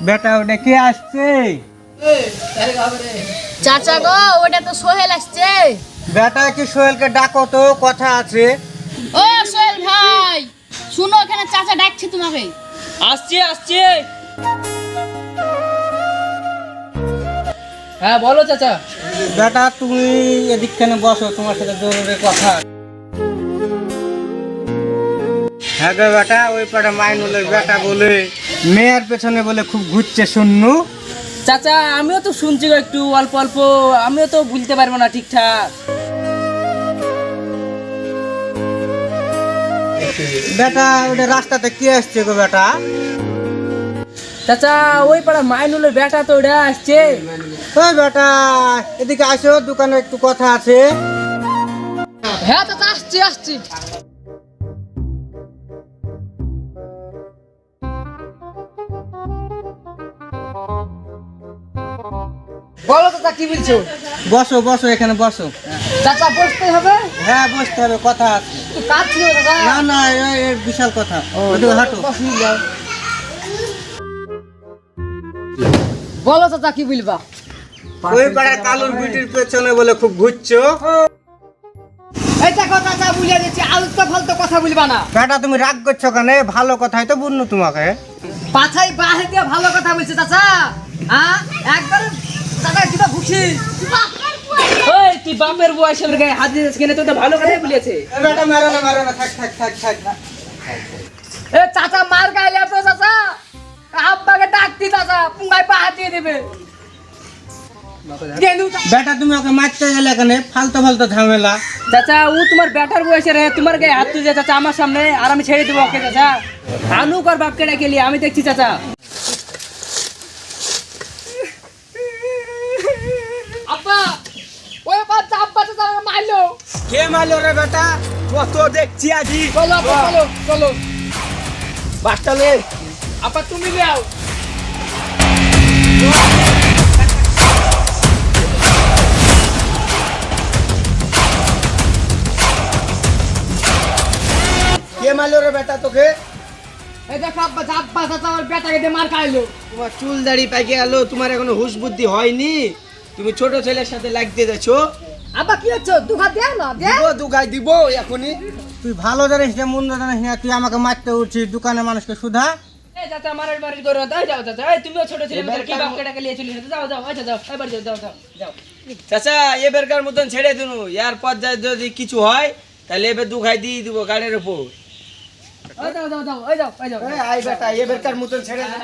বেটা ওটা কে আসছে? চাচা গো, ওটা তো সোহেল আসছে। বেটা কি সোহেলকে ডাকো তো, কথা আছে। ও সোহেল ভাই, শুনো, এখানে চাচা ডাকছে তোমাকে। আসছি আসছি। হ্যাঁ বলো চাচা। বেটা তুমি এদিকখানে বসো, তোমার সাথে জরুরি কথা। হ্যাঁ গো বেটা, ওই পাড়া মাইনুলের বেটা বলে মেয়ের পেছনে বলে খুব ঘুরছে শুননু। চাচা আমিও তো শুনছি গো, একটু অল্প অল্প, আমিও তো ভুলতে পারবো না ঠিকঠাক। বেটা ওটা রাস্তাতে কে আসছে গো বেটা? চাচা ওই পাড়া মাইনুলের বেটা তো ওটা আসছে। ওই বেটা এদিকে আসো, দোকানে একটু কথা আছে। হ্যাঁ চাচা আসছি আসছি। বলো চাচা কি বলছো? বসো বসো, এখানে বসো। চাচা বসতে হবে? হ্যাঁ বসতে হবে, কথা আছে। কাজ ছিল চাচা। না না, এর বিশাল কথা। ওদিকে হাঁটো। বলো চাচা কি বলবা? ওই পাড়ার কালুর বিটির পেছনে বলে খুব ঘুরছো। এইটা কথা চাচা বুঝিয়ে দিচ্ছি, আলতো ফালতো কথা বলবা না। বেটা তুমি রাগ করছো কেন? ভালো কথাই তো বুঝনু তোমাকে। পাছাই বাহে দিয়ে ভালো কথা বলছে চাচা। হ্যাঁ একবার চাচা দুটো খুশি। ওই তুই বাপের বয়সের গায়ে হাত দিয়েছিস কেন? তুই তো ভালো কথাই বলেছে। বেটা মারো না মারো না, থাক থাক থাক থাক। এ চাচা মার গাইলে তো চাচা আব্বাকে ডাকতি চাচা, পুঙ্গায় পা হাত দিয়ে দেবে। বেটা তুমি ওকে মারতে গেলে এখানে ফালতু ফালতু ঝামেলা। চাচা ও তোমার ব্যাটার বয়সের, তোমার গায়ে হাত তুলছে চাচা আমার সামনে, আর আমি ছেড়ে দেবো ওকে চাচা? আনুক আর বাপকে ডেকে নিয়ে আমি দেখছি চাচা। আব্বা ওই বাচ্চা আব্বা চাচা আমাকে মারলো। কে মারলো রে বেটা? কত দেখছি আজি। চলো আব্বা, চলো চলো। বাসটা লে। আব্বা তুমি যাও। কে মারলো রে বেটা তোকে? এই দেখো আব্বা, আব্বা চাচা আমার বেটাকে দিয়ে মার খাইলো। তোমার চুল দাড়ি পাকে গেল, তোমার এখনো হুঁশ বুদ্ধি হয়নি। তুমি ছোট ছেলের সাথে লাগতে যাচ্ছো। আব্বা কি হচ্ছে? দুঘা দেও না, দে। দিব দুগাই দিব এখনই। তুই ভালো জানিস না মন্দ জানিস না, তুই আমাকে মারতে উঠছিস দোকানে মানুষকে সুধা। এই চাচা মারার বাড়ি করো, তাই যাও চাচা। এই তুমিও ছোট ছেলে কি বাপকে ডেকে নিয়ে চলে যাও? যাও যাও, আচ্ছা যাও, এবার যাও যাও যাও যাও। চাচা এবারকার মতন ছেড়ে দিন, এর পর যদি কিছু হয় তাহলে এবার দুখাই দিয়ে দিব গাড়ির উপর। ওই যাও যাও যাও, ওই যাও ওই যাও। আই বেটা এবারকার মতন ছেড়ে দে।